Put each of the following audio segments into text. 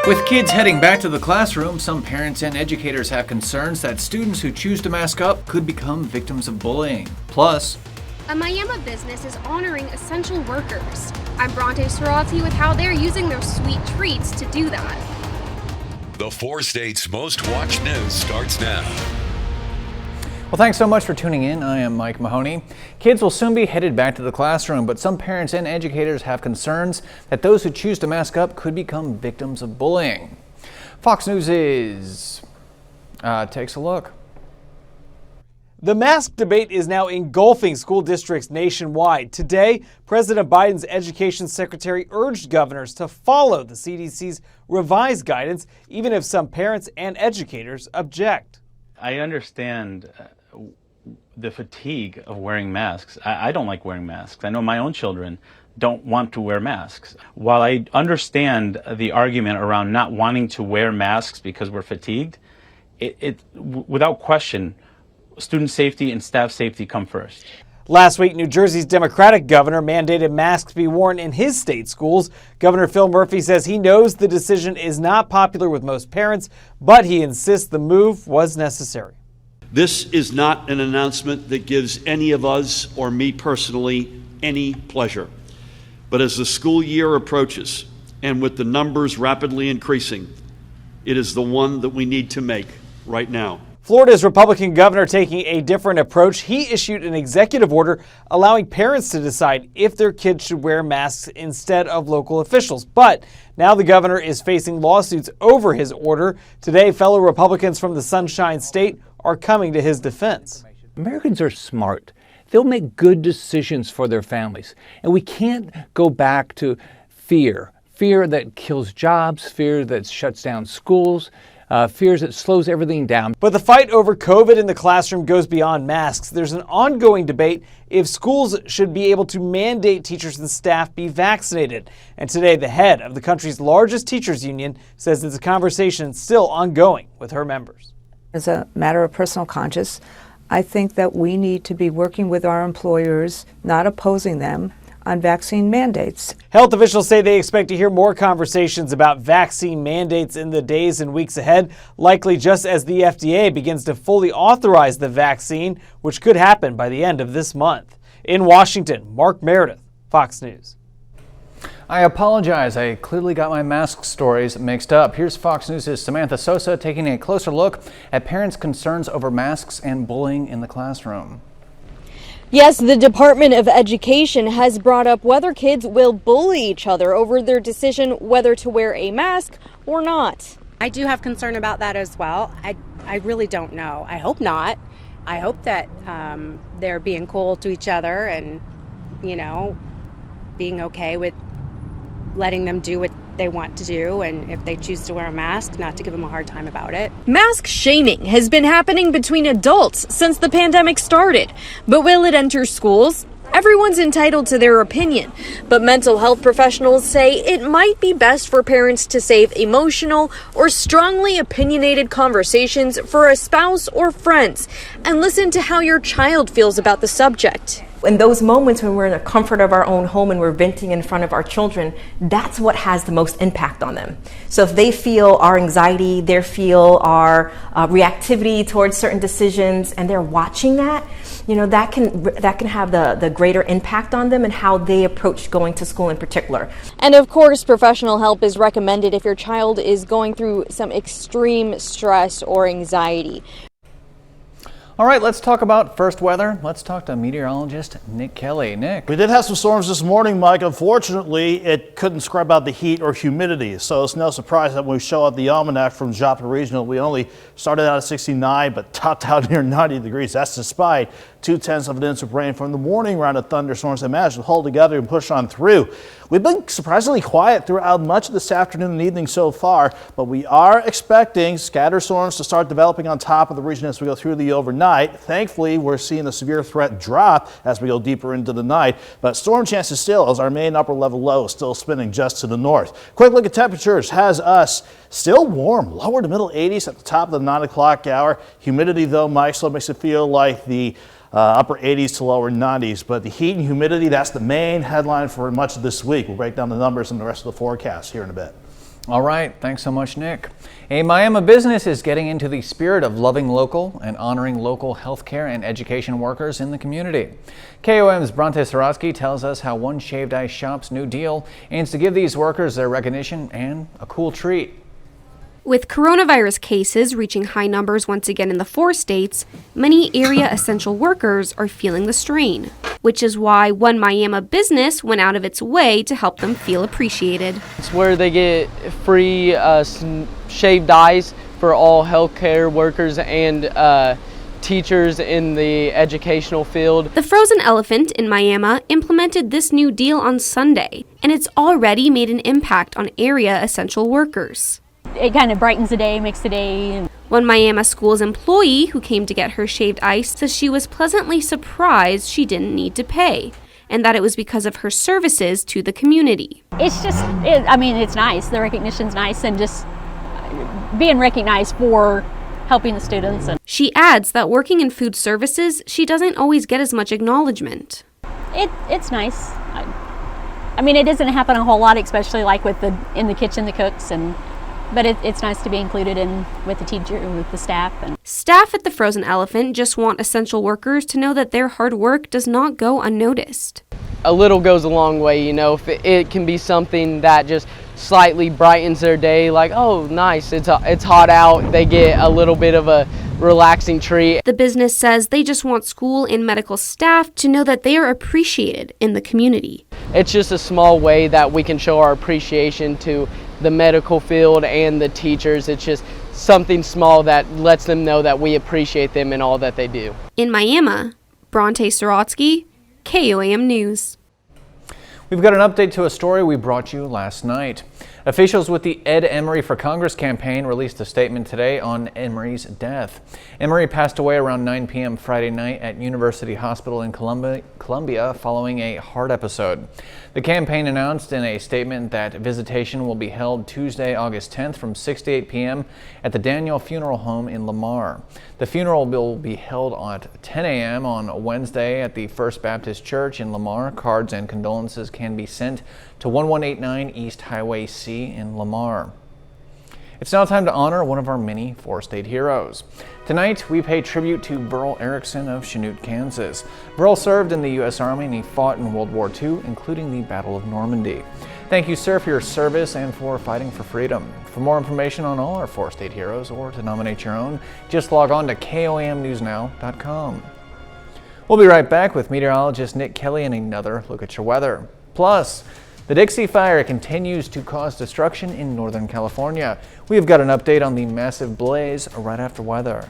With kids heading back to the classroom, some parents and educators have concerns that students who choose to mask up could become victims of bullying. Plus, a Miami business is honoring essential workers. I'm Bronte Sorati with how they're using their sweet treats to do that. The 4 states' most watched news starts now. Well, thanks so much for tuning in. I am Mike Mahoney. Kids will soon be headed back to the classroom, but some parents and educators have concerns that those who choose to mask up could become victims of bullying. Fox News takes a look. The mask debate is now engulfing school districts nationwide. Today, President Biden's education secretary urged governors to follow the CDC's revised guidance, even if some parents and educators object. I understand the fatigue of wearing masks. I don't like wearing masks. I know my own children don't want to wear masks. While I understand the argument around not wanting to wear masks because we're fatigued, without question, student safety and staff safety come first. Last week, New Jersey's Democratic governor mandated masks be worn in his state schools. Governor Phil Murphy says he knows the decision is not popular with most parents, but he insists the move was necessary. This is not an announcement that gives any of us, or me personally, any pleasure. But as the school year approaches, and with the numbers rapidly increasing, it is the one that we need to make right now. Florida's Republican governor taking a different approach. He issued an executive order allowing parents to decide if their kids should wear masks instead of local officials. But now the governor is facing lawsuits over his order. Today, fellow Republicans from the Sunshine State are coming to his defense. Americans are smart. They'll make good decisions for their families. And we can't go back to fear that kills jobs, fear that shuts down schools. Fears that slows everything down. But the fight over COVID in the classroom goes beyond masks. There's an ongoing debate if schools should be able to mandate teachers and staff be vaccinated. And today, the head of the country's largest teachers union says it's a conversation still ongoing with her members. As a matter of personal conscience, I think that we need to be working with our employers, not opposing them, on vaccine mandates. Health officials say they expect to hear more conversations about vaccine mandates in the days and weeks ahead, likely just as the FDA begins to fully authorize the vaccine, which could happen by the end of this month. In Washington, Mark Meredith, Fox News. I apologize. I clearly got my mask stories mixed up. Here's Fox News' Samantha Sosa taking a closer look at parents' concerns over masks and bullying in the classroom. Yes, the Department of Education has brought up whether kids will bully each other over their decision whether to wear a mask or not. I do have concern about that as well. I really don't know. I hope not. I hope that they're being cool to each other and, being okay with letting them do what they want to do, and if they choose to wear a mask, not to give them a hard time about it. Mask shaming has been happening between adults since the pandemic started. But will it enter schools? Everyone's entitled to their opinion, but mental health professionals say it might be best for parents to save emotional or strongly opinionated conversations for a spouse or friends and listen to how your child feels about the subject. In those moments when we're in the comfort of our own home and we're venting in front of our children, that's what has the most impact on them. So if they feel our anxiety, they feel our reactivity towards certain decisions, and they're watching that, that can have the greater impact on them and how they approach going to school in particular. And of course, professional help is recommended if your child is going through some extreme stress or anxiety. All right, let's talk about first weather. Let's talk to meteorologist Nick Kelly. Nick. We did have some storms this morning, Mike. Unfortunately, it couldn't scrub out the heat or humidity. So it's no surprise that when we show up the almanac from Joplin Regional, we only started out at 69, but topped out near 90 degrees. That's despite 0.2 of an inch of rain from the morning round of thunderstorms that managed to hold together and push on through. We've been surprisingly quiet throughout much of this afternoon and evening so far, but we are expecting scattered storms to start developing on top of the region as we go through the overnight. Thankfully, we're seeing the severe threat drop as we go deeper into the night, but storm chances still as our main upper level low is still spinning just to the north. Quick look at temperatures has us still warm, lower to middle 80s at the top of the 9 o'clock hour. Humidity, though, Mike, still makes it feel like the upper 80s to lower 90s, but the heat and humidity, that's the main headline for much of this week. We'll break down the numbers and the rest of the forecast here in a bit. All right, thanks so much, Nick. A Miami business is getting into the spirit of loving local and honoring local healthcare and education workers in the community. KOM's Bronte Sorotsky tells us how One Shaved Ice Shop's new deal aims to give these workers their recognition and a cool treat. With coronavirus cases reaching high numbers once again in the 4 states, many area essential workers are feeling the strain, which is why One Miami business went out of its way to help them feel appreciated. It's where they get free shaved ice for all healthcare workers and teachers in the educational field. The Frozen Elephant in Miami implemented this new deal on Sunday, and it's already made an impact on area essential workers. It kind of brightens the day, makes the day. One Miami Schools employee who came to get her shaved ice says she was pleasantly surprised she didn't need to pay, and that it was because of her services to the community. It's just, it's nice. The recognition's nice, and just being recognized for helping the students. She adds that working in food services, she doesn't always get as much acknowledgement. It's nice. It doesn't happen a whole lot, especially like in the kitchen, the cooks, but it's nice to be included in with the teacher, with the staff. Staff at the Frozen Elephant just want essential workers to know that their hard work does not go unnoticed. A little goes a long way, if it can be something that just slightly brightens their day, like, oh, nice, it's hot out, they get a little bit of a relaxing treat. The business says they just want school and medical staff to know that they are appreciated in the community. It's just a small way that we can show our appreciation to the medical field and the teachers. It's just something small that lets them know that we appreciate them and all that they do. In Miami, Bronte Sorotsky, KOAM News. We've got an update to a story we brought you last night. Officials with the Ed Emery for Congress campaign released a statement today on Emery's death. Emery passed away around 9 p.m. Friday night at University Hospital in Columbia following a heart episode. The campaign announced in a statement that visitation will be held Tuesday, August 10th from 6 to 8 p.m. at the Daniel Funeral Home in Lamar. The funeral will be held at 10 a.m. on Wednesday at the First Baptist Church in Lamar. Cards and condolences can be sent to 1189 East Highway C in Lamar. It's now time to honor one of our many 4-state heroes. Tonight, we pay tribute to Burl Erickson of Chanute, Kansas. Burl served in the U.S. Army and he fought in World War II, including the Battle of Normandy. Thank you, sir, for your service and for fighting for freedom. For more information on all our 4-state heroes or to nominate your own, just log on to komnewsnow.com. We'll be right back with meteorologist Nick Kelly and another look at your weather. Plus, the Dixie Fire continues to cause destruction in Northern California. We've got an update on the massive blaze right after weather.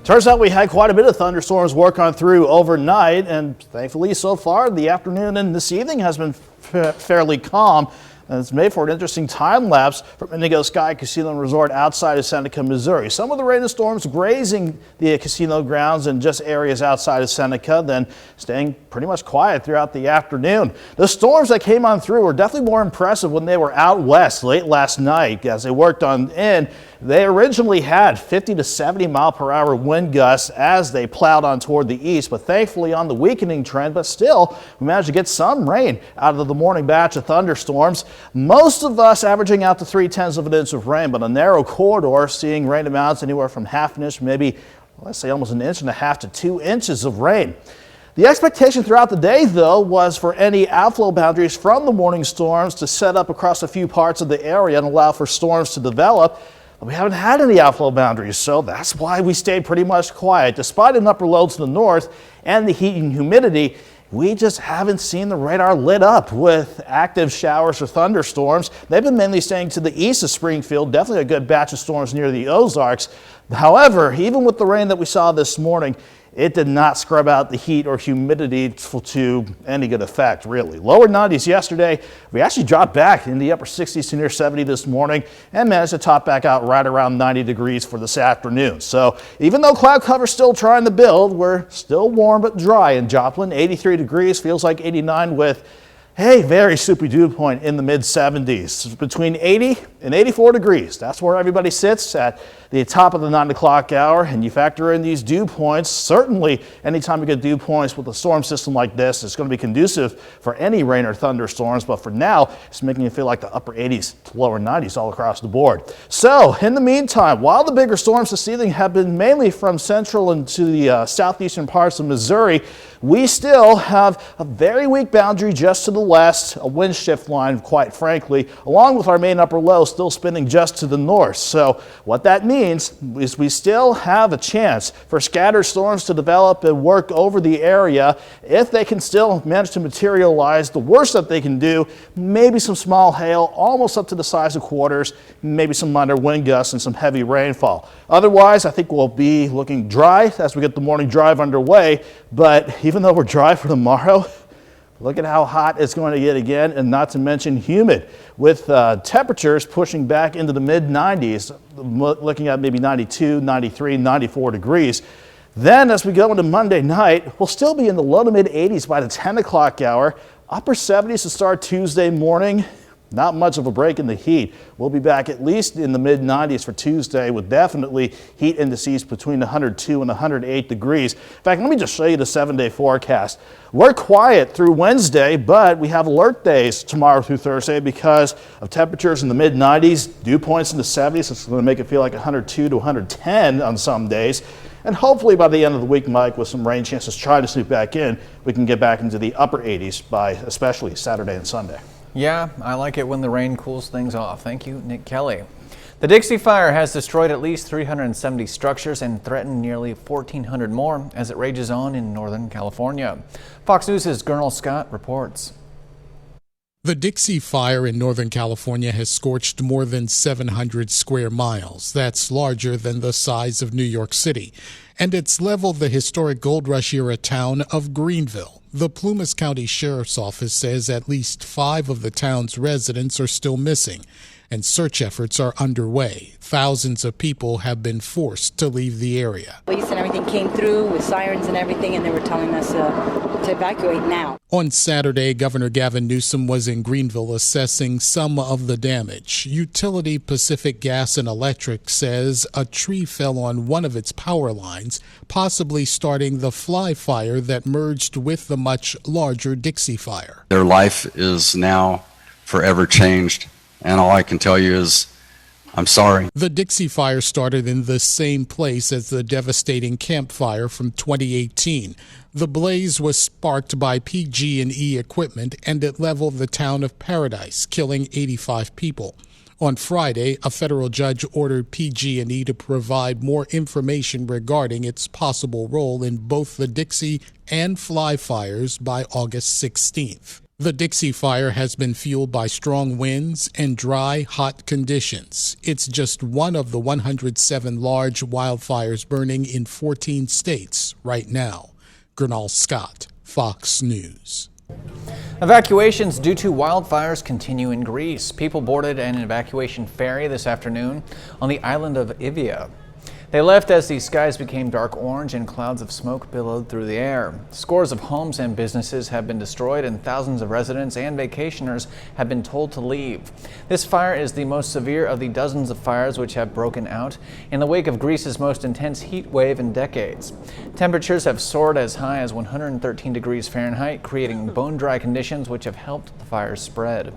Turns out we had quite a bit of thunderstorms work on through overnight, and thankfully so far the afternoon and this evening has been fairly calm. And it's made for an interesting time lapse from Indigo Sky Casino and Resort outside of Seneca, Missouri. Some of the rain and storms grazing the casino grounds and just areas outside of Seneca, then staying pretty much quiet throughout the afternoon. The storms that came on through were definitely more impressive when they were out west late last night as they worked on in. They originally had 50 to 70 mile per hour wind gusts as they plowed on toward the east, but thankfully on the weakening trend, but still we managed to get some rain out of the morning batch of thunderstorms. Most of us averaging out to 0.3 of an inch of rain, but a narrow corridor seeing rain amounts anywhere from half an inch, maybe let's say almost 1.5 inches to 2 inches of rain. The expectation throughout the day, though, was for any outflow boundaries from the morning storms to set up across a few parts of the area and allow for storms to develop. We haven't had any outflow boundaries, so that's why we stayed pretty much quiet. Despite an upper low to the north and the heat and humidity, we just haven't seen the radar lit up with active showers or thunderstorms. They've been mainly staying to the east of Springfield, definitely a good batch of storms near the Ozarks. However, even with the rain that we saw this morning, it did not scrub out the heat or humidity to any good effect, really. Lower 90s yesterday. We actually dropped back in the upper 60s to near 70 this morning and managed to top back out right around 90 degrees for this afternoon. So even though cloud cover's still trying to build, we're still warm but dry in Joplin. 83 degrees, feels like 89 with a very soupy dew point in the mid-70s, between 80 and 84 degrees. That's where everybody sits at the top of the 9 o'clock hour, and you factor in these dew points. Certainly, anytime you get dew points with a storm system like this, it's going to be conducive for any rain or thunderstorms, but for now, it's making you feel like the upper 80s to lower 90s all across the board. So, in the meantime, while the bigger storms this evening have been mainly from central and to the southeastern parts of Missouri, we still have a very weak boundary just to the west, a wind shift line, quite frankly, along with our main upper low still spinning just to the north. So what that means is we still have a chance for scattered storms to develop and work over the area. If they can still manage to materialize, the worst that they can do, maybe some small hail, almost up to the size of quarters, maybe some minor wind gusts and some heavy rainfall. Otherwise, I think we'll be looking dry as we get the morning drive underway, but even though we're dry for tomorrow, look at how hot it's going to get again, and not to mention humid, with temperatures pushing back into the mid-90s, looking at maybe 92, 93, 94 degrees. Then as we go into Monday night, we'll still be in the low to mid-80s by the 10 o'clock hour, upper 70s to start Tuesday morning. Not much of a break in the heat. We'll be back at least in the mid-90s for Tuesday, with definitely heat indices between 102 and 108 degrees. In fact, let me just show you the 7-day forecast. We're quiet through Wednesday, but we have alert days tomorrow through Thursday because of temperatures in the mid-90s, dew points in the 70s. It's going to make it feel like 102 to 110 on some days. And hopefully by the end of the week, Mike, with some rain chances trying to sneak back in, we can get back into the upper 80s by especially Saturday and Sunday. Yeah, I like it when the rain cools things off. Thank you, Nick Kelly. The Dixie Fire has destroyed at least 370 structures and threatened nearly 1,400 more as it rages on in Northern California. Fox News' Gernal Scott reports. The Dixie Fire in Northern California has scorched more than 700 square miles. That's larger than the size of New York City. And it's leveled the historic Gold Rush era town of Greenville. The Plumas County Sheriff's Office says at least 5 of the town's residents are still missing, and search efforts are underway. Thousands of people have been forced to leave the area. Police and everything came through with sirens and everything, and they were telling us to evacuate now. On Saturday, Governor Gavin Newsom was in Greenville assessing some of the damage. Utility Pacific Gas and Electric says a tree fell on one of its power lines, possibly starting the Fly Fire that merged with the much larger Dixie Fire. Their life is now forever changed, and all I can tell you is I'm sorry. The Dixie Fire started in the same place as the devastating Camp Fire from 2018. The blaze was sparked by PG&E equipment, and it leveled the town of Paradise, killing 85 people. On Friday, a federal judge ordered PG&E to provide more information regarding its possible role in both the Dixie and Fly fires by August 16th. The Dixie Fire has been fueled by strong winds and dry, hot conditions. It's just one of the 107 large wildfires burning in 14 states right now. Gernal Scott, Fox News. Evacuations due to wildfires continue in Greece. People boarded an evacuation ferry this afternoon on the island of Ivia. They left as the skies became dark orange and clouds of smoke billowed through the air. Scores of homes and businesses have been destroyed, and thousands of residents and vacationers have been told to leave. This fire is the most severe of the dozens of fires which have broken out in the wake of Greece's most intense heat wave in decades. Temperatures have soared as high as 113 degrees Fahrenheit, creating bone-dry conditions which have helped the fires spread.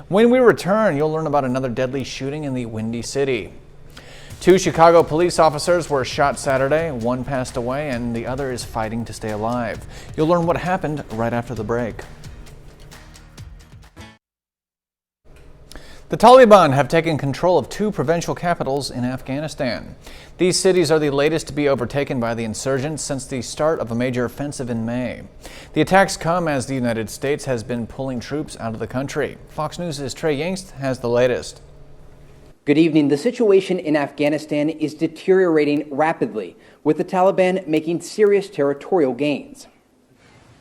When we return, you'll learn about another deadly shooting in the Windy City. 2 Chicago police officers were shot Saturday. One passed away and the other is fighting to stay alive. You'll learn what happened right after the break. The Taliban have taken control of 2 provincial capitals in Afghanistan. These cities are the latest to be overtaken by the insurgents since the start of a major offensive in May. The attacks come as the United States has been pulling troops out of the country. Fox News' Trey Yingst has the latest. Good evening. The situation in Afghanistan is deteriorating rapidly, with the Taliban making serious territorial gains.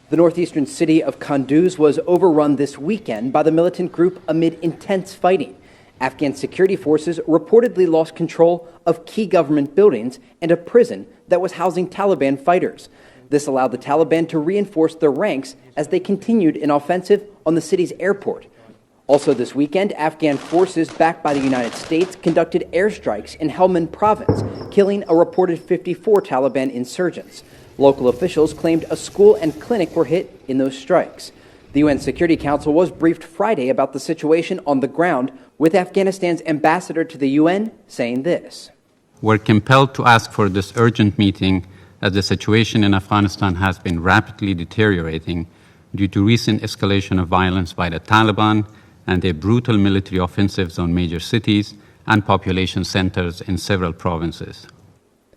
The northeastern city of Kunduz was overrun this weekend by the militant group amid intense fighting. Afghan security forces reportedly lost control of key government buildings and a prison that was housing Taliban fighters. This allowed the Taliban to reinforce their ranks as they continued an offensive on the city's airport. Also this weekend, Afghan forces backed by the United States conducted airstrikes in Helmand province, killing a reported 54 Taliban insurgents. Local officials claimed a school and clinic were hit in those strikes. The UN Security Council was briefed Friday about the situation on the ground, with Afghanistan's ambassador to the UN saying this. We're compelled to ask for this urgent meeting as the situation in Afghanistan has been rapidly deteriorating due to recent escalation of violence by the Taliban and their brutal military offensives on major cities and population centers in several provinces.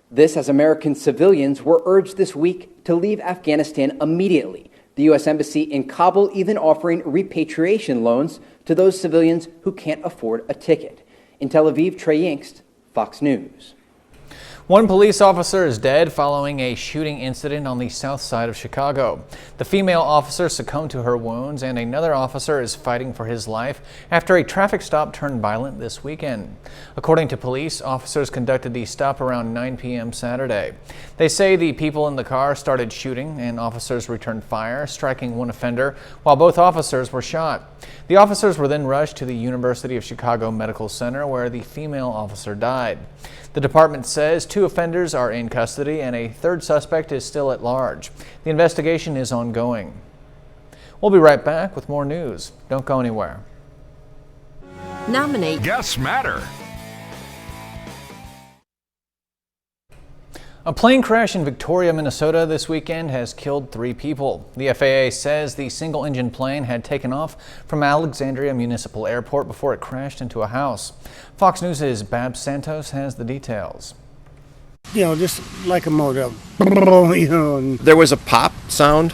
This as American civilians were urged this week to leave Afghanistan immediately. The U.S. Embassy in Kabul even offering repatriation loans to those civilians who can't afford a ticket. In Tel Aviv, Trey Yingst, Fox News. One police officer is dead following a shooting incident on the south side of Chicago. The female officer succumbed to her wounds, and another officer is fighting for his life after a traffic stop turned violent this weekend. According to police, officers conducted the stop around 9 p.m. Saturday. They say the people in the car started shooting, and officers returned fire, striking one offender, while both officers were shot. The officers were then rushed to the University of Chicago Medical Center, where the female officer died. The department says 2 offenders are in custody and a 3rd suspect is still at large. The investigation is ongoing. We'll be right back with more news. Don't go anywhere. Nominate Guests matter. A plane crash in Victoria, Minnesota this weekend has killed 3 people. The FAA says the single-engine plane had taken off from Alexandria Municipal Airport before it crashed into a house. Fox News' Babs Santos has the details. Just like a motor, There was a pop sound,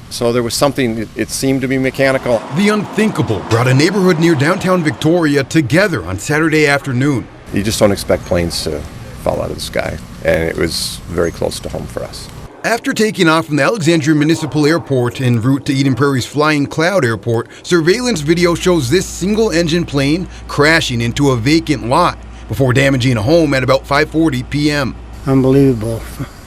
so there was something, it seemed to be mechanical. The unthinkable brought a neighborhood near downtown Victoria together on Saturday afternoon. You just don't expect planes to fall out of the sky, and it was very close to home for us. After taking off from the Alexandria Municipal Airport en route to Eden Prairie's Flying Cloud Airport, surveillance video shows this single-engine plane crashing into a vacant lot before damaging a home at about 5:40 p.m. Unbelievable.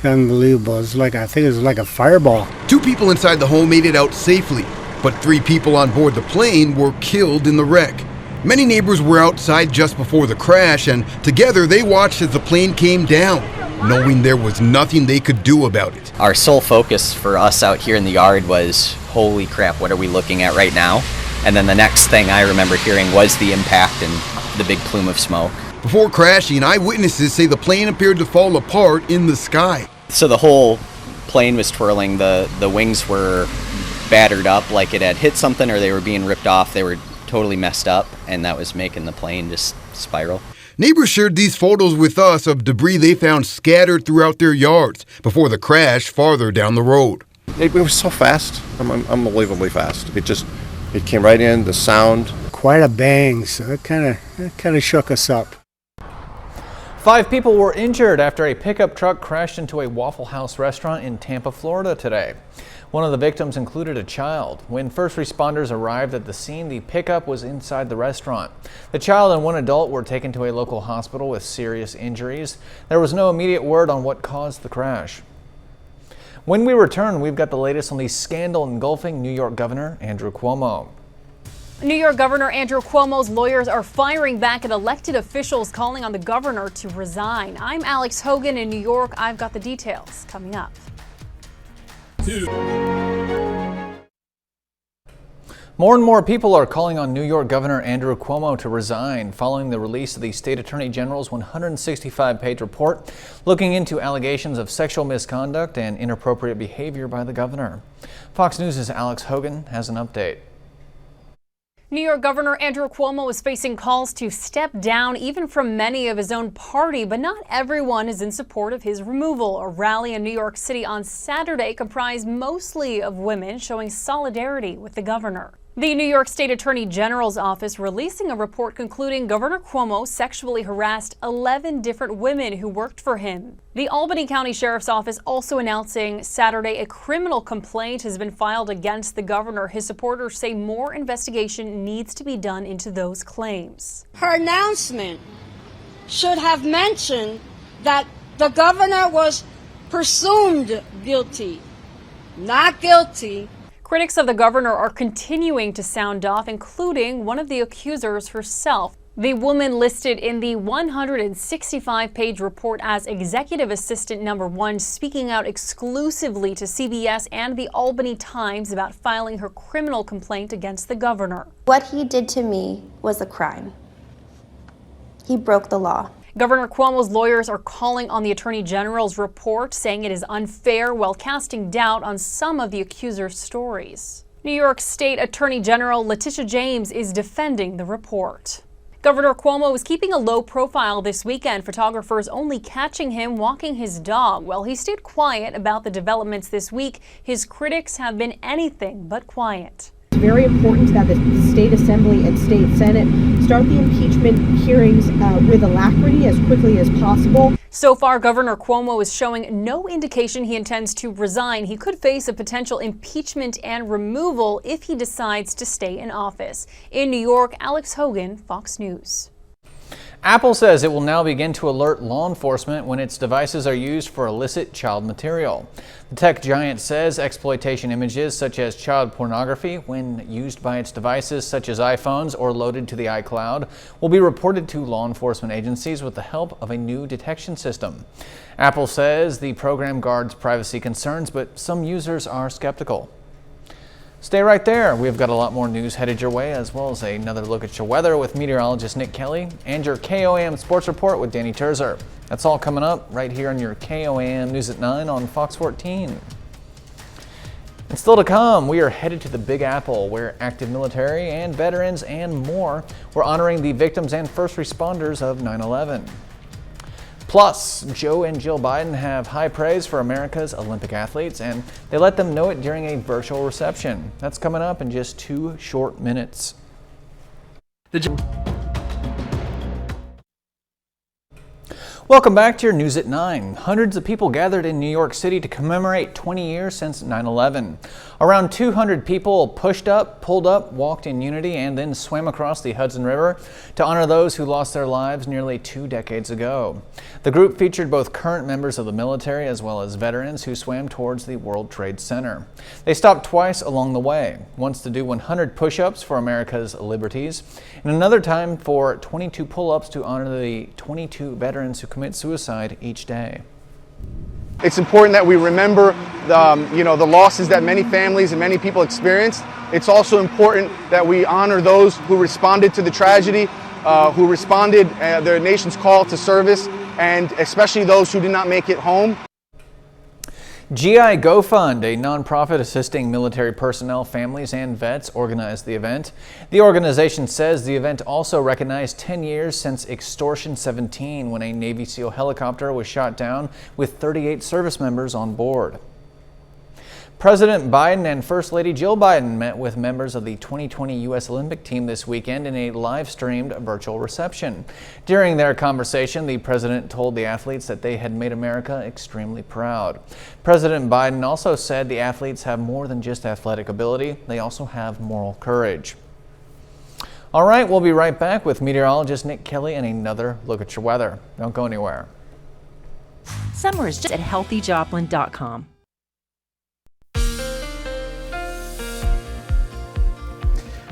I think it was like a fireball. 2 people inside the home made it out safely, but 3 people on board the plane were killed in the wreck. Many neighbors were outside just before the crash, and together they watched as the plane came down, knowing there was nothing they could do about it. Our sole focus for us out here in the yard was, holy crap, what are we looking at right now? And then the next thing I remember hearing was the impact and the big plume of smoke. Before crashing, eyewitnesses say the plane appeared to fall apart in the sky. So the whole plane was twirling, the wings were battered up like it had hit something or they were being ripped off. They were totally messed up, and that was making the plane just spiral. Neighbors shared these photos with us of debris they found scattered throughout their yards before the crash farther down the road. It was so fast, unbelievably fast. It came right in, the sound. Quite a bang, so it kind of shook us up. 5 people were injured after a pickup truck crashed into a Waffle House restaurant in Tampa, Florida today. One of the victims included a child. When first responders arrived at the scene, the pickup was inside the restaurant. The child and 1 adult were taken to a local hospital with serious injuries. There was no immediate word on what caused the crash. When we return, we've got the latest on the scandal engulfing New York Governor Andrew Cuomo. New York Governor Andrew Cuomo's lawyers are firing back at elected officials calling on the governor to resign. I'm Alex Hogan in New York. I've got the details coming up. More and more people are calling on New York Governor Andrew Cuomo to resign following the release of the State Attorney General's 165-page report looking into allegations of sexual misconduct and inappropriate behavior by the governor. Fox News' Alex Hogan has an update. New York Governor Andrew Cuomo is facing calls to step down even from many of his own party, but not everyone is in support of his removal. A rally in New York City on Saturday comprised mostly of women showing solidarity with the governor. The New York State Attorney General's office releasing a report concluding Governor Cuomo sexually harassed 11 different women who worked for him. The Albany County Sheriff's Office also announcing Saturday a criminal complaint has been filed against the governor. His supporters say more investigation needs to be done into those claims. Her announcement should have mentioned that the governor was presumed guilty Not guilty. Critics of the governor are continuing to sound off, including one of the accusers herself. The woman listed in the 165-page report as executive assistant number 1, speaking out exclusively to CBS and the Albany Times about filing her criminal complaint against the governor. What he did to me was a crime. He broke the law. Governor Cuomo's lawyers are calling on the Attorney General's report, saying it is unfair, while casting doubt on some of the accuser's stories. New York State Attorney General Letitia James is defending the report. Governor Cuomo was keeping a low profile this weekend, photographers only catching him walking his dog. While he stayed quiet about the developments this week, his critics have been anything but quiet. It's very important that the State Assembly and State Senate start the impeachment hearings with alacrity as quickly as possible. So far, Governor Cuomo is showing no indication he intends to resign. He could face a potential impeachment and removal if he decides to stay in office. In New York, Alex Hogan, Fox News. Apple says it will now begin to alert law enforcement when its devices are used for illicit child material. The tech giant says exploitation images such as child pornography, when used by its devices such as iPhones or loaded to the iCloud, will be reported to law enforcement agencies with the help of a new detection system. Apple says the program guards privacy concerns, but some users are skeptical. Stay right there. We've got a lot more news headed your way, as well as another look at your weather with meteorologist Nick Kelly and your KOAM Sports Report with Danny Terzer. That's all coming up right here on your KOAM News at 9 on Fox 14. And still to come, we are headed to the Big Apple, where active military and veterans and more were honoring the victims and first responders of 9/11. Plus, Joe and Jill Biden have high praise for America's Olympic athletes, and they let them know it during a virtual reception. That's coming up in just 2 short minutes. Welcome back to your News at 9. Hundreds of people gathered in New York City to commemorate 20 years since 9/11. Around 200 people pushed up, pulled up, walked in unity, and then swam across the Hudson River to honor those who lost their lives nearly 2 decades ago. The group featured both current members of the military as well as veterans who swam towards the World Trade Center. They stopped twice along the way, once to do 100 push-ups for America's liberties, and another time for 22 pull-ups to honor the 22 veterans who commit suicide each day. It's important that we remember the losses that many families and many people experienced. It's also important that we honor those who responded to the tragedy, who responded their nation's call to service, and especially those who did not make it home. GI Go Fund, a nonprofit assisting military personnel, families, and vets, organized the event. The organization says the event also recognized 10 years since Extortion 17, when a Navy SEAL helicopter was shot down with 38 service members on board. President Biden and First Lady Jill Biden met with members of the 2020 U.S. Olympic team this weekend in a live-streamed virtual reception. During their conversation, the president told the athletes that they had made America extremely proud. President Biden also said the athletes have more than just athletic ability, they also have moral courage. All right, we'll be right back with meteorologist Nick Kelly and another look at your weather. Don't go anywhere. Summer is just at healthyjoplin.com.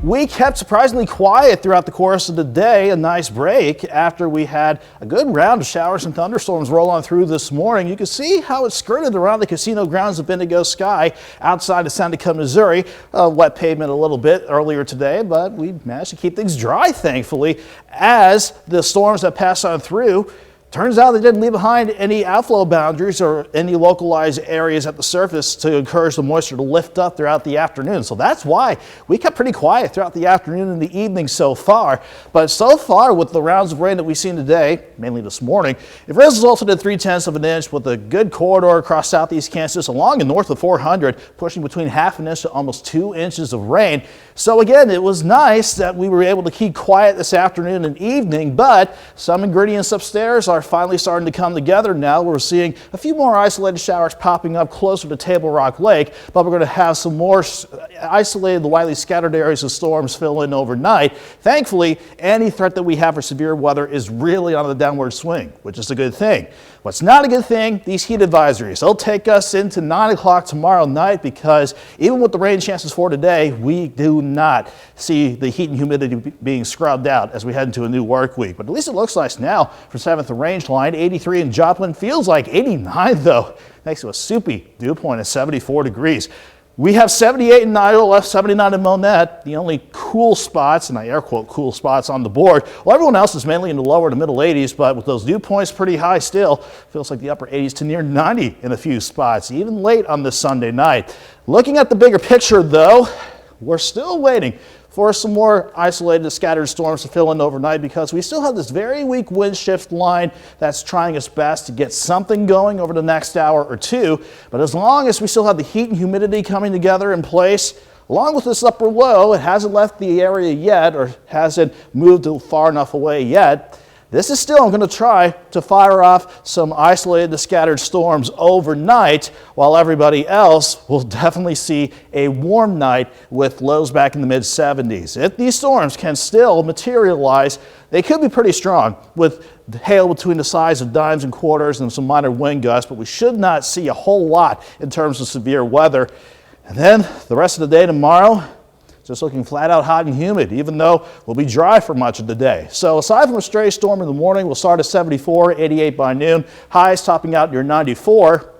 We kept surprisingly quiet throughout the course of the day, a nice break after we had a good round of showers and thunderstorms roll on through this morning. You can see how it skirted around the casino grounds of Bendigo Sky outside of Sandacup, Missouri. Wet pavement a little bit earlier today, but we managed to keep things dry, thankfully, as the storms that passed on through. Turns out they didn't leave behind any outflow boundaries or any localized areas at the surface to encourage the moisture to lift up throughout the afternoon. So that's why we kept pretty quiet throughout the afternoon and the evening so far. But so far, with the rounds of rain that we've seen today, mainly this morning, it resulted in 3/10 of an inch with a good corridor across southeast Kansas along and north of 400, pushing between ½ an inch to almost 2 inches of rain. So again, it was nice that we were able to keep quiet this afternoon and evening, but some ingredients upstairs are finally starting to come together now. We're seeing a few more isolated showers popping up closer to Table Rock Lake, but we're going to have some more isolated the widely scattered areas of storms fill in overnight. Thankfully, any threat that we have for severe weather is really on the downward swing, which is a good thing. What's not a good thing, these heat advisories. They'll take us into 9 o'clock tomorrow night because even with the rain chances for today, we do not see the heat and humidity being scrubbed out as we head into a new work week. But at least it looks nice now for 7th and Range Line. 83 in Joplin, feels like 89 though, thanks to a soupy dew point of 74 degrees. We have 78 in Niles, 79 in Monette, the only cool spots, and I air quote cool spots on the board. Well, everyone else is mainly in the lower to middle 80s, but with those dew points pretty high still, feels like the upper 80s to near 90 in a few spots, even late on this Sunday night. Looking at the bigger picture though, we're still waiting for some more isolated scattered storms to fill in overnight because we still have this very weak wind shift line that's trying its best to get something going over the next hour or two. But as long as we still have the heat and humidity coming together in place, along with this upper low, it hasn't left the area yet or hasn't moved far enough away yet. This is still going to try to fire off some isolated scattered storms overnight, while everybody else will definitely see a warm night with lows back in the mid 70s. If these storms can still materialize, they could be pretty strong with hail between the size of dimes and quarters and some minor wind gusts, but we should not see a whole lot in terms of severe weather. And then the rest of the day tomorrow, just looking flat out hot and humid, even though we'll be dry for much of the day. So aside from a stray storm in the morning, we'll start at 74, 88 by noon, highs topping out near 94.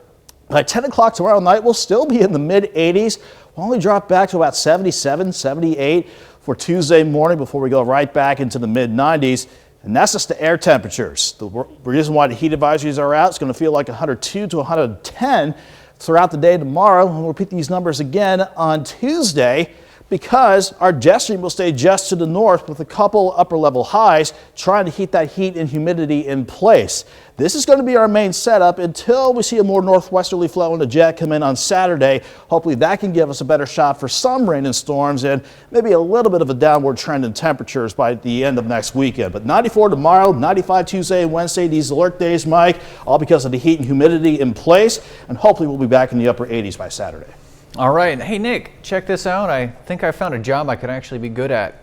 By 10 o'clock tomorrow night, we'll still be in the mid 80s. We'll only drop back to about 77, 78 for Tuesday morning before we go right back into the mid 90s. And that's just the air temperatures. The reason why the heat advisories are out, it's going to feel like 102 to 110 throughout the day tomorrow. And we'll repeat these numbers again on Tuesday, because our jet stream will stay just to the north with a couple upper level highs trying to keep that heat and humidity in place. This is going to be our main setup until we see a more northwesterly flow in the jet come in on Saturday. Hopefully that can give us a better shot for some rain and storms and maybe a little bit of a downward trend in temperatures by the end of next weekend. But 94 tomorrow, 95 Tuesday and Wednesday, these alert days, Mike, all because of the heat and humidity in place, and hopefully we'll be back in the upper 80s by Saturday. All right. Hey, Nick, check this out. I think I found a job I could actually be good at.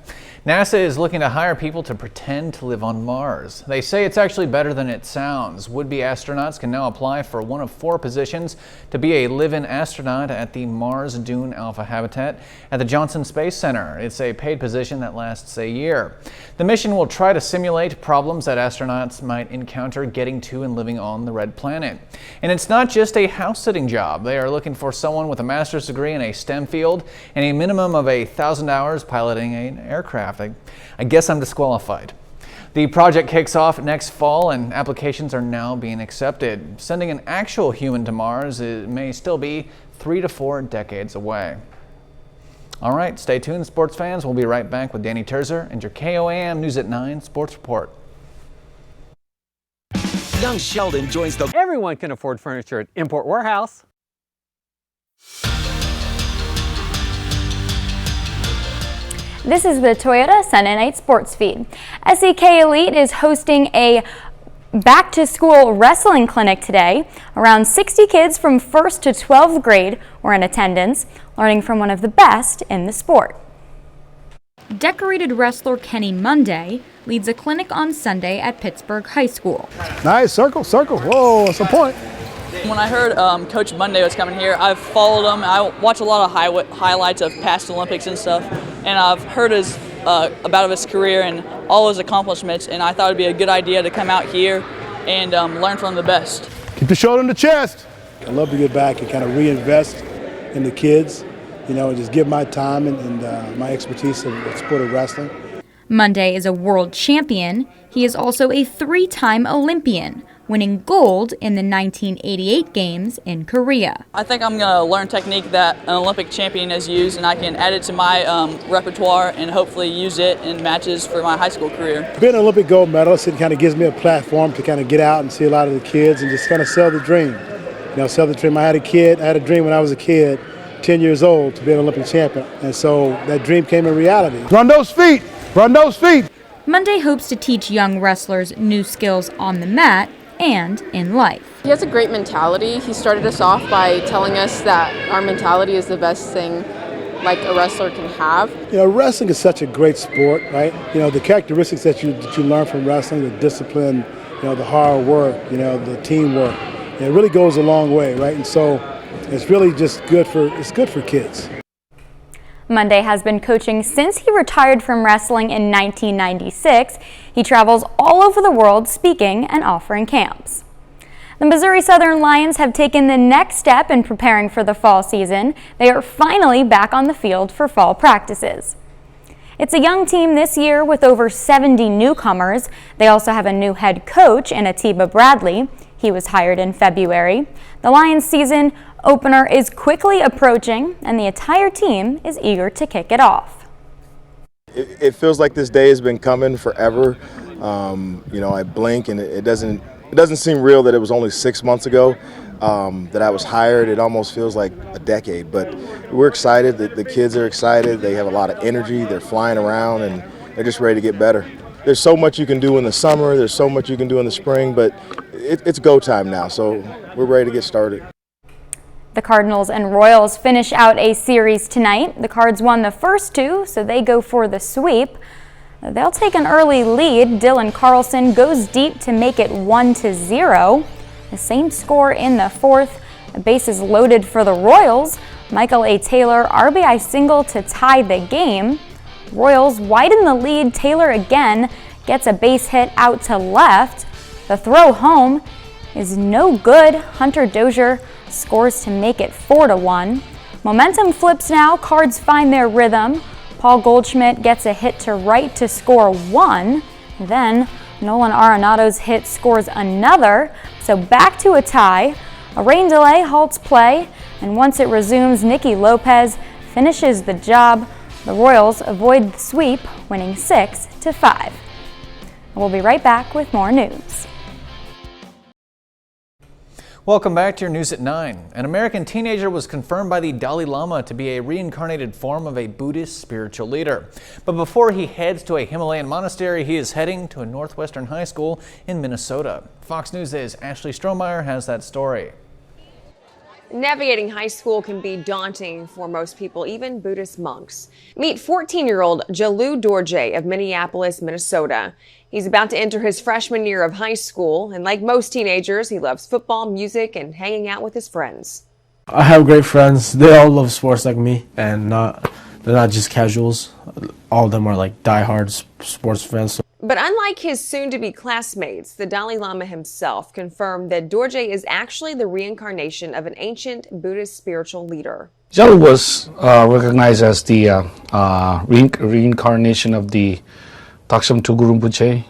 NASA is looking to hire people to pretend to live on Mars. They say it's actually better than it sounds. Would-be astronauts can now apply for one of 4 positions to be a live-in astronaut at the Mars Dune Alpha habitat at the Johnson Space Center. It's a paid position that lasts a year. The mission will try to simulate problems that astronauts might encounter getting to and living on the red planet. And it's not just a house-sitting job. They are looking for someone with a master's degree in a STEM field and a minimum of 1,000 hours piloting an aircraft. I guess I'm disqualified. The project kicks off next fall and applications are now being accepted. Sending an actual human to Mars may still be 3 to 4 decades away. All right, stay tuned, sports fans. We'll be right back with Danny Terzer and your KOAM News at 9 Sports Report. Young Sheldon joins the... Everyone can afford furniture at Import Warehouse. This is the Toyota Sunday Night Sports Feed. SEK Elite is hosting a back-to-school wrestling clinic today. Around 60 kids from 1st to 12th grade were in attendance, learning from one of the best in the sport. Decorated wrestler Kenny Monday leads a clinic on Sunday at Pittsburgh High School. Nice, circle, circle. Whoa, that's a point. When I heard Coach Monday was coming here, I've followed him. I watch a lot of highlights of past Olympics and stuff, and I've heard about his career and all his accomplishments, and I thought it'd be a good idea to come out here and learn from the best. Keep the shoulder in the chest. I love to get back and kind of reinvest in the kids, you know, and just give my time and my expertise in the sport of wrestling. Monday is a world champion. He is also a 3-time Olympian, winning gold in the 1988 Games in Korea. I think I'm going to learn technique that an Olympic champion has used, and I can add it to my repertoire and hopefully use it in matches for my high school career. Being an Olympic gold medalist, it kind of gives me a platform to kind of get out and see a lot of the kids and just kind of sell the dream. You know, sell the dream. I had a dream when I was a kid, 10 years old, to be an Olympic champion. And so that dream came in reality. Run those feet! Run those feet! Monday hopes to teach young wrestlers new skills on the mat and in life. He has a great mentality. He started us off by telling us that our mentality is the best thing like a wrestler can have? You know, wrestling is such a great sport, right? You know, the characteristics that you learn from wrestling, the discipline, you know, the hard work, you know, the teamwork, it really goes a long way, right? And so it's really just good for kids. Monday has been coaching since he retired from wrestling in 1996. He travels all over the world speaking and offering camps. The Missouri Southern Lions have taken the next step in preparing for the fall season. They are finally back on the field for fall practices. It's a young team this year with over 70 newcomers. They also have a new head coach in Atiba Bradley. He was hired in February. The Lions season opener is quickly approaching, and the entire team is eager to kick it off. It feels like this day has been coming forever. You know, I blink and it doesn't seem real that it was only 6 months ago that I was hired. It almost feels like a decade, but we're excited. The kids are excited. They have a lot of energy. They're flying around and they're just ready to get better. There's so much you can do in the summer. There's so much you can do in the spring, but it's go time now, so we're ready to get started. The Cardinals and Royals finish out a series tonight. The Cards won the first two, so they go for the sweep. They'll take an early lead. Dylan Carlson goes deep to make it 1-0. The same score in the fourth. The bases loaded for the Royals. Michael A. Taylor RBI single to tie the game. Royals widen the lead. Taylor again gets a base hit out to left. The throw home is no good. Hunter Dozier scores to make it 4-1. Momentum flips now. Cards find their rhythm. Paul Goldschmidt gets a hit to right to score 1. Then Nolan Arenado's hit scores another. So back to a tie. A rain delay halts play, and once it resumes, Nicky Lopez finishes the job. The Royals avoid the sweep, winning 6-5. We'll be right back with more news. Welcome back to your News at 9. An American teenager was confirmed by the Dalai Lama to be a reincarnated form of a Buddhist spiritual leader. But before he heads to a Himalayan monastery, he is heading to a Northwestern high school in Minnesota. Fox News' Ashley Strohmeyer has that story. Navigating high school can be daunting for most people, even Buddhist monks. Meet 14-year-old Jalu Dorje of Minneapolis, Minnesota. He's about to enter his freshman year of high school, and like most teenagers, he loves football, music, and hanging out with his friends. I have great friends. They all love sports like me, and they're not just casuals. All of them are like diehard sports fans. But unlike his soon-to-be classmates, the Dalai Lama himself confirmed that Dorje is actually the reincarnation of an ancient Buddhist spiritual leader. Jalu was recognized as the reincarnation of the Taksam Tugurung Rinpoche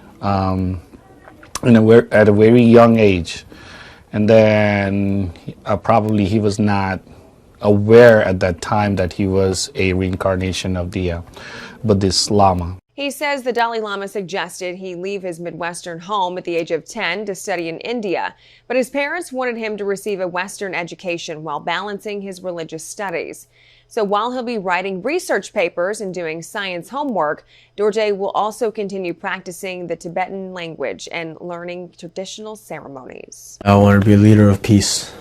at a very young age. And then probably he was not aware at that time that he was a reincarnation of the Buddhist Lama. He says the Dalai Lama suggested he leave his Midwestern home at the age of 10 to study in India, but his parents wanted him to receive a Western education while balancing his religious studies. So while he'll be writing research papers and doing science homework, Dorje will also continue practicing the Tibetan language and learning traditional ceremonies. I want to be a leader of peace,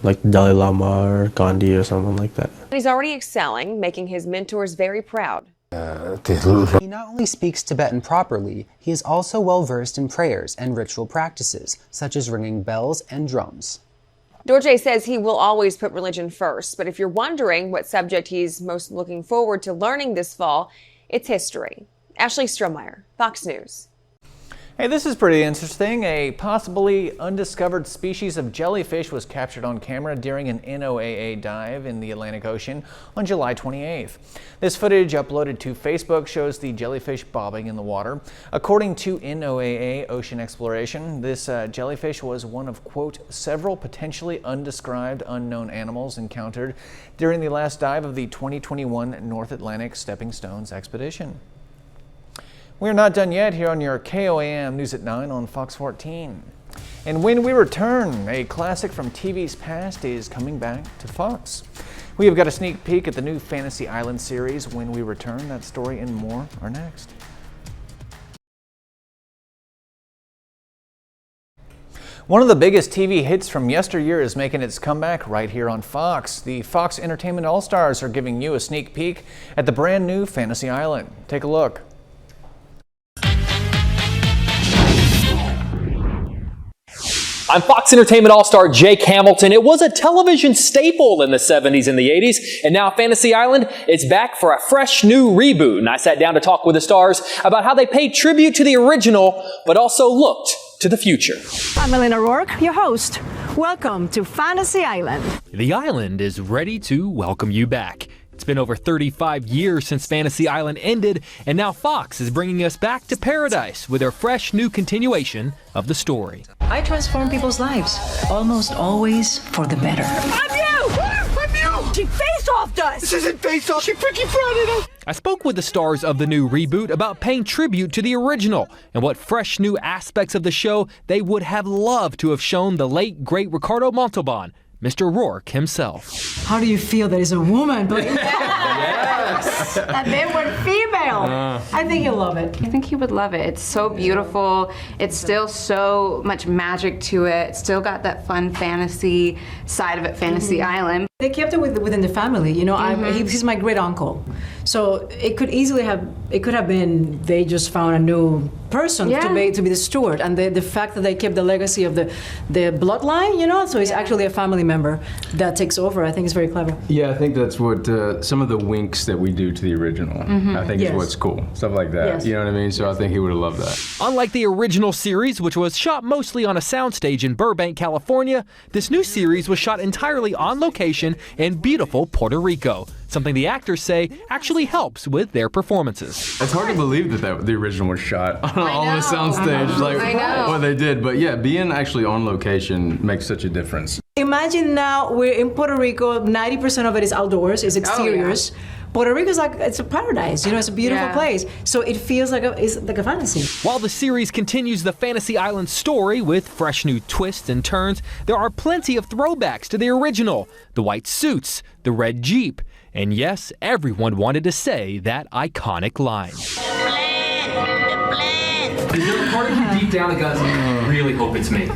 like Dalai Lama or Gandhi or someone like that. He's already excelling, making his mentors very proud. He not only speaks Tibetan properly, he is also well versed in prayers and ritual practices, such as ringing bells and drums. Dorje says he will always put religion first, but if you're wondering what subject he's most looking forward to learning this fall, it's history. Ashley Strohmeyer, Fox News. Hey, this is pretty interesting. A possibly undiscovered species of jellyfish was captured on camera during an NOAA dive in the Atlantic Ocean on July 28th. This footage uploaded to Facebook shows the jellyfish bobbing in the water. According to NOAA Ocean Exploration, this jellyfish was one of, quote, several potentially undescribed unknown animals encountered during the last dive of the 2021 North Atlantic Stepping Stones expedition. We're not done yet here on your KOAM News at 9 on Fox 14. And when we return, a classic from TV's past is coming back to Fox. We have got a sneak peek at the new Fantasy Island series. When we return, that story and more are next. One of the biggest TV hits from yesteryear is making its comeback right here on Fox. The Fox Entertainment All-Stars are giving you a sneak peek at the brand new Fantasy Island. Take a look. I'm Fox Entertainment All-Star Jake Hamilton. It was a television staple in the 70s and the 80s, and now Fantasy Island is back for a fresh new reboot. And I sat down to talk with the stars about how they paid tribute to the original, but also looked to the future. I'm Elena Rourke, your host. Welcome to Fantasy Island. The island is ready to welcome you back. It's been over 35 years since Fantasy Island ended, and now Fox is bringing us back to paradise with their fresh new continuation of the story. I transform people's lives, almost always for the better. I'm you! I'm you! She face-offed us! This isn't face-off, She freaking fronted us! I spoke with the stars of the new reboot about paying tribute to the original and what fresh new aspects of the show they would have loved to have shown the late, great Ricardo Montalban, Mr. Rourke himself. How do you feel that is a woman? Yes! And they were female! I think you'll love it. I think he would love it. It's so beautiful. It's still so much magic to it. It's still got that fun fantasy side of it, Fantasy Island. They kept it within the family, you know. He's my great uncle, so it could have been they just found a new person to be the steward, and the fact that they kept the legacy of the bloodline, you know. So he's actually a family member that takes over. I think is very clever. Yeah, I think that's what some of the winks that we do to the original. I think is what's cool, stuff like that. Yes. You know what I mean? So I think he would have loved that. Unlike the original series, which was shot mostly on a soundstage in Burbank, California, this new series was shot entirely on location in beautiful Puerto Rico, something the actors say actually helps with their performances. It's hard to believe that the original was shot on a soundstage, like what they did. But yeah, being actually on location makes such a difference. Imagine now we're in Puerto Rico. 90% of it is outdoors, is exteriors. Puerto Rico is like, it's a paradise, you know, it's a beautiful place. So it feels like it's like a fantasy. While the series continues the Fantasy Island story with fresh new twists and turns, there are plenty of throwbacks to the original. The white suits, the red Jeep, and yes, everyone wanted to say that iconic line. Is there a part of you deep down that goes, I really hope it's me?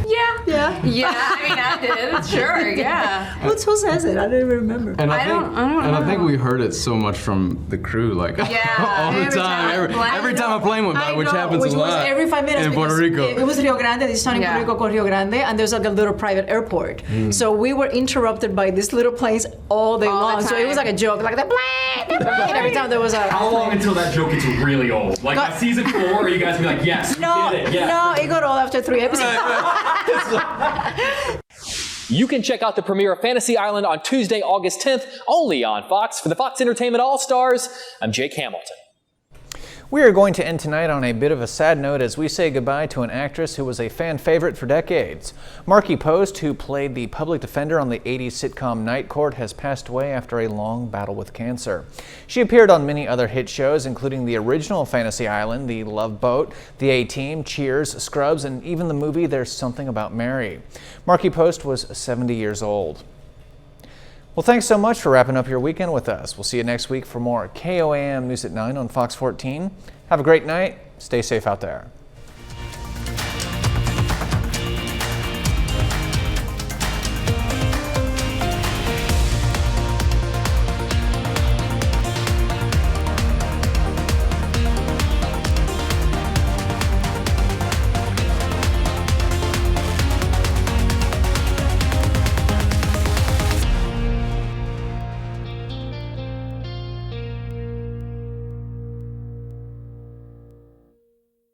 Yeah, I mean, I did. Sure, yeah. Who says it? I don't even remember. And I don't know. I think we heard it so much from the crew, like all the time. Every time a plane went by, which happens a lot. Was every 5 minutes in Puerto Rico. It was Rio Grande. This town in Puerto Rico called Rio Grande, and there's like a little private airport. So we were interrupted by these little planes all day long. So it was like a joke, like the plane. Every time there was a. How long until that joke gets really old? Like by season 4, are you guys be like, yes, no, we did it, yes. No, it got old after 3 episodes. You can check out the premiere of Fantasy Island on Tuesday, August 10th, only on Fox. For the Fox Entertainment All-Stars, I'm Jake Hamilton. We are going to end tonight on a bit of a sad note as we say goodbye to an actress who was a fan favorite for decades. Markie Post, who played the public defender on the 80s sitcom Night Court, has passed away after a long battle with cancer. She appeared on many other hit shows, including the original Fantasy Island, The Love Boat, The A-Team, Cheers, Scrubs, and even the movie There's Something About Mary. Markie Post was 70 years old. Well, thanks so much for wrapping up your weekend with us. We'll see you next week for more KOAM News at 9 on Fox 14. Have a great night. Stay safe out there.